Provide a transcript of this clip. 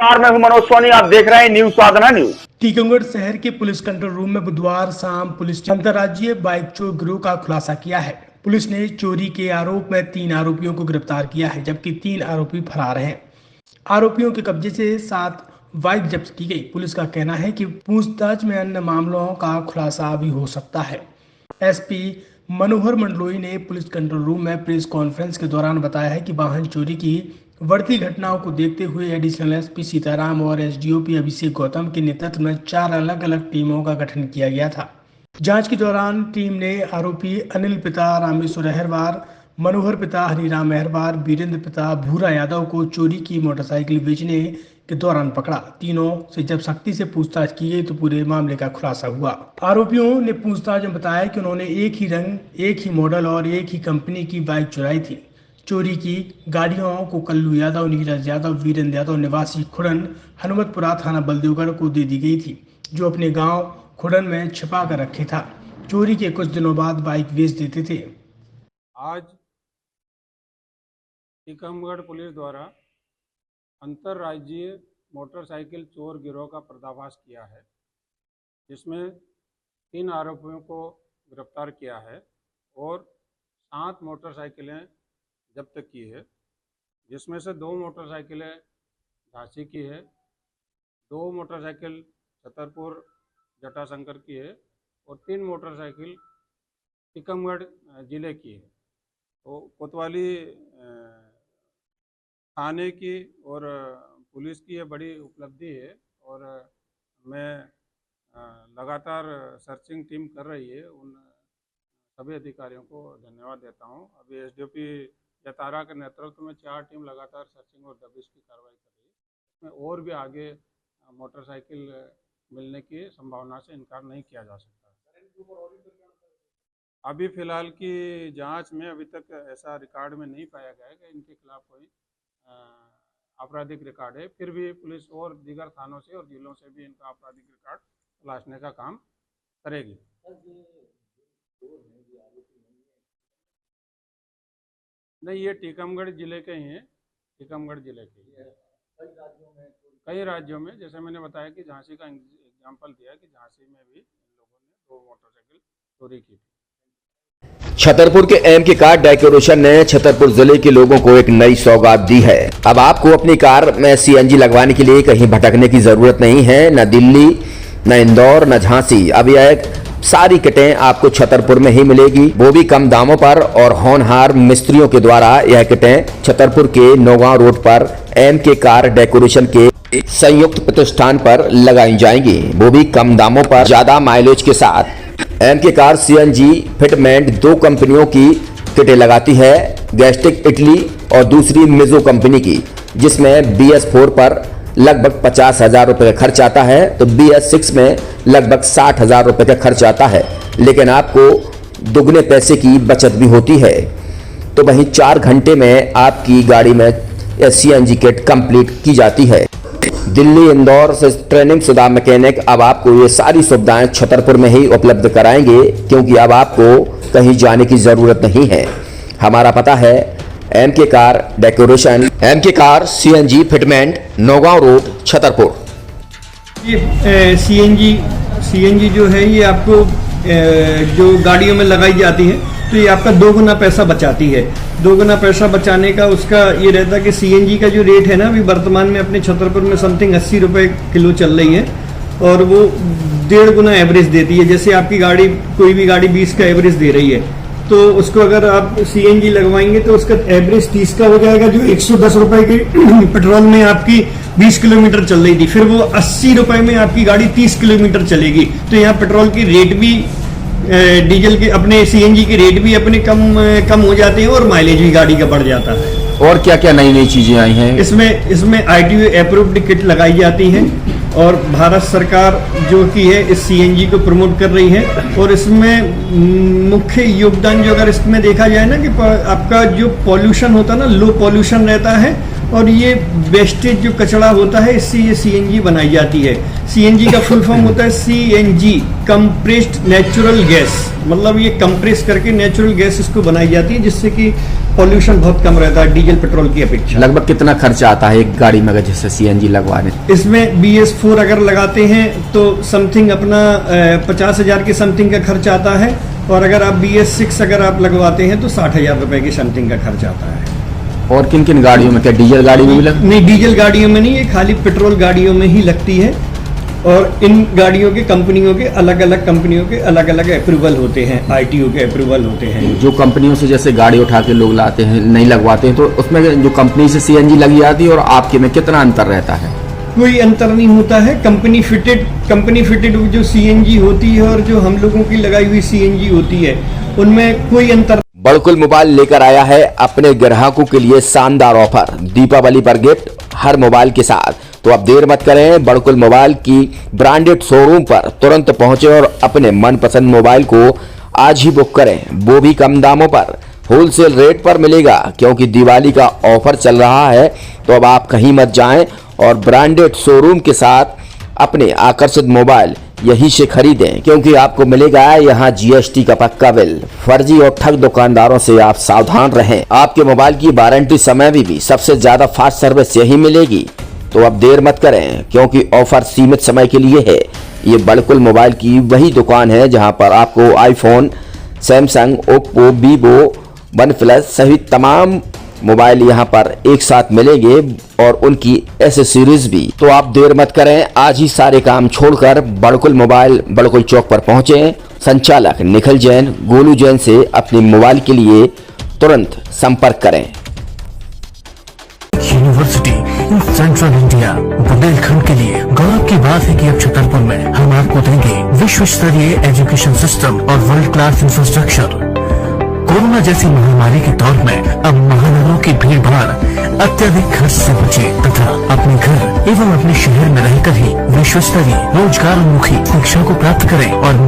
नमस्कार, मैं हूं मनोज सोनी। आप देख रहे हैं न्यूज साधना न्यूज। टीकमगढ़ शहर के पुलिस कंट्रोल रूम में बुधवार शाम पुलिस ने अंतर्राज्यीय बाइक चोर गिरोह का खुलासा किया है। पुलिस ने चोरी के आरोप में 3 आरोपियों को गिरफ्तार किया है, जबकि 3 आरोपी फरार हैं। आरोपियों के कब्जे से 7 बाइक जब्त की गई। पुलिस का कहना है कि पूछताछ में अन्य मामलों का खुलासा भी हो सकता है। एसपी मनोहर मंडलोई ने पुलिस कंट्रोल रूम में प्रेस कॉन्फ्रेंस के दौरान बताया है कि वाहन चोरी की बढ़ती घटनाओं को देखते हुए एडिशनल एसपी सीताराम और एसडीओपी अभिषेक गौतम के नेतृत्व में 4 अलग-अलग टीमों का गठन किया गया था। जांच के दौरान टीम ने आरोपी अनिल पिता रामेश्वर अहरवार, मनोहर पिता हरिराम अहरवार, वीरेंद्र पिता भूरा यादव को चोरी की मोटरसाइकिल बेचने के दौरान पकड़ा। तीनों से जब सख्ती से पूछताछ की गई तो पूरे मामले का खुलासा हुआ। आरोपियों ने पूछताछ में बताया कि उन्होंने एक ही रंग, एक ही मॉडल और एक ही कंपनी की बाइक चुराई थी। चोरी की गाड़ियों को कल्लू यादव, नीरज यादव, वीरेंद्र यादव निवासी खुड़न, हनुमतपुरा थाना बलदेवगढ़ को दे दी गई थी, जो अपने गांव खुड़न में छिपा कर रखे था। चोरी के कुछ दिनों बाद बाइक बेच देते थे। आज टीकमगढ़ पुलिस द्वारा अंतर्राज्यीय मोटरसाइकिल चोर गिरोह का पर्दाफाश किया है, जिसमें 3 आरोपियों को गिरफ्तार किया है और 7 मोटरसाइकिलें जब्त की है, जिसमें से 2 मोटरसाइकिलें झांसी की है, 2 मोटरसाइकिल छतरपुर जटाशंकर की है और 3 मोटरसाइकिल टीकमगढ़ जिले की है। तो कोतवाली थाने की और पुलिस की ये बड़ी उपलब्धि है और मैं लगातार सर्चिंग टीम कर रही है। उन सभी अधिकारियों को धन्यवाद देता हूं। अभी एसडीओपी यतारा के नेतृत्व में 4 टीम लगातार सर्चिंग और दबिश की कार्रवाई कर रही है। इसमें और भी आगे मोटरसाइकिल मिलने की संभावना से इनकार नहीं किया जा सकता। अभी फिलहाल की जांच में अभी तक ऐसा रिकॉर्ड में नहीं पाया गया है कि इनके खिलाफ कोई आपराधिक रिकॉर्ड है। फिर भी पुलिस और दीगर थानों से और जिलों से भी इनका आपराधिक रिकॉर्ड तलाशने का काम करेगी। नहीं, ये टीकमगढ़ जिले के ही हैं। टीकमगढ़ जिले के कई राज्यों में जैसे मैंने बताया कि झांसी का एग्जाम्पल दिया कि झांसी में भी इन लोगों ने 2 मोटरसाइकिल चोरी की थी। छतरपुर के एम के कार डेकोरेशन ने छतरपुर जिले के लोगों को एक नई सौगात दी है। अब आपको अपनी कार में सीएनजी लगवाने के लिए कहीं भटकने की जरूरत नहीं है, न दिल्ली, न इंदौर, न झांसी। अब यह सारी किटें आपको छतरपुर में ही मिलेगी, वो भी कम दामों पर और होनहार मिस्त्रियों के द्वारा। यह किटें छतरपुर के नौगांव रोड पर एम के कार डेकोरेशन के संयुक्त प्रतिष्ठान पर लगाई जाएंगी, वो भी कम दामों पर, ज्यादा माइलेज के साथ। एम के कार सीएनजी फिटमेंट 2 कंपनियों की किटें लगाती है, गैस्टिक इटली और दूसरी मिजो कंपनी की, जिसमें BS4 पर लगभग 50,000 रुपए का खर्च आता है, तो BS6 में लगभग 60,000 रुपए का खर्च आता है, लेकिन आपको दुगने पैसे की बचत भी होती है। तो वहीं 4 घंटे में आपकी गाड़ी में सीएनजी किट कंप्लीट की जाती है। दिल्ली, इंदौर से ट्रेनिंग शुदा मैकेनिक अब आपको ये सारी सुविधाएं छतरपुर में ही उपलब्ध कराएंगे, क्योंकि अब आपको कहीं जाने की जरूरत नहीं है। हमारा पता है एम के कार डेकोरेशन, एम के car CNG fitment, Naugaon road, Chhatarpur. ये सीएनजी जो है ये आपको जो गाड़ियों में लगाई जाती है तो ये आपका 2 गुना पैसा बचाती है। 2 गुना पैसा बचाने का उसका ये रहता है कि सीएनजी का जो रेट है ना, अभी वर्तमान में अपने छतरपुर में समथिंग 80 रुपये किलो चल रही है और वो 1.5 गुना एवरेज देती है। जैसे आपकी गाड़ी, कोई भी गाड़ी 20 का एवरेज दे रही है, तो उसको अगर आप सीएनजी लगवाएंगे तो उसका एवरेज 30 का हो जाएगा, जो 110 रुपए की पेट्रोल में आपकी 20 किलोमीटर चल रही थी, फिर वो 80 रुपए में आपकी गाड़ी 30 किलोमीटर चलेगी। तो यहाँ पेट्रोल की रेट भी, डीजल के, अपने सीएनजी के रेट भी अपने कम हो जाते हैं और माइलेज भी गाड़ी का बढ़ जाता है। और क्या क्या नई नई चीजें आई हैं? इसमें ITO अप्रूव्ड किट लगाई जाती है और भारत सरकार जो कि है इस सीएनजी को प्रमोट कर रही है। और इसमें मुख्य योगदान जो अगर इसमें देखा जाए ना, कि आपका जो पॉल्यूशन होता है ना, लो पॉल्यूशन रहता है और ये वेस्टेज जो कचरा होता है, इससे ये सीएनजी बनाई जाती है। सीएनजी का फुल फॉर्म होता है CNG, कंप्रेस्ड नेचुरल गैस। मतलब ये कंप्रेस करके नेचुरल गैस इसको बनाई जाती है, जिससे कि पॉल्यूशन बहुत कम रहता है डीजल पेट्रोल की अपेक्षा। लगभग कितना खर्चा आता है एक गाड़ी में अगर जैसे सीएनजी लगवाने? इसमें BS4 अगर लगाते हैं तो समथिंग अपना 50,000 के समथिंग का खर्च आता है, और अगर आप BS6 अगर आप लगवाते हैं तो 60,000 रुपए के समथिंग का खर्च आता है। और किन किन गाड़ियों में, क्या डीजल गाड़ी में भी नहीं, डीजल गाड़ियों में नहीं, ये खाली पेट्रोल गाड़ियों में ही लगती है। और इन गाड़ियों के कंपनियों के अलग अलग कंपनियों के अलग अलग अप्रूवल होते हैं, ITO के अप्रूवल होते हैं। जो कंपनियों से जैसे गाड़ी उठा के लोग लाते हैं, नहीं लगवाते हैं, तो उसमें जो कंपनी से सीएनजी लगी जाती है और आपके में कितना अंतर रहता है? कोई अंतर नहीं होता है। कंपनी फिटेड जो CNG होती है और जो हम लोगों की लगाई हुई CNG होती है, उनमें कोई अंतर। बड़कुल मोबाइल लेकर आया है अपने ग्राहकों के लिए शानदार ऑफर, दीपावली पर गिफ्ट हर मोबाइल के साथ। तो अब देर मत करें, बड़कुल मोबाइल की ब्रांडेड शोरूम पर तुरंत पहुंचे और अपने मनपसंद मोबाइल को आज ही बुक करें, वो भी कम दामों पर, होलसेल रेट पर मिलेगा। क्योंकि दिवाली का ऑफर चल रहा है, तो अब आप कहीं मत जाएं और ब्रांडेड शोरूम के साथ अपने आकर्षित मोबाइल यहीं से खरीदें, क्योंकि आपको मिलेगा यहाँ GST का पक्का बिल। फर्जी और ठग दुकानदारों से आप सावधान रहें। आपके मोबाइल की वारंटी समय में भी सबसे ज्यादा फास्ट सर्विस यही मिलेगी। तो अब देर मत करें, क्योंकि ऑफर सीमित समय के लिए है। ये बड़कुल मोबाइल की वही दुकान है जहां पर आपको iPhone, Samsung, Oppo, Vivo, OnePlus सहित तमाम मोबाइल यहां पर एक साथ मिलेंगे और उनकी एसेसरीज भी। तो आप देर मत करें, आज ही सारे काम छोड़कर बड़कुल मोबाइल बड़कुल चौक पर पहुंचे। संचालक निखिल जैन, गोलू जैन से अपने मोबाइल के लिए तुरंत संपर्क करें। University in central India Bundelkhand के लिए गौरव की बात है कि अब छतरपुर में हम आपको देंगे विश्व स्तरीय एजुकेशन सिस्टम और वर्ल्ड क्लास इंफ्रास्ट्रक्चर। कोरोना जैसी महामारी के दौर में अब महानगरों की भीड़ भाड़ अत्यधिक खर्च से बचे तथा अपने घर एवं अपने शहर में रहकर ही विश्व स्तरीय रोजगार उन्मुखी शिक्षा को प्राप्त करें और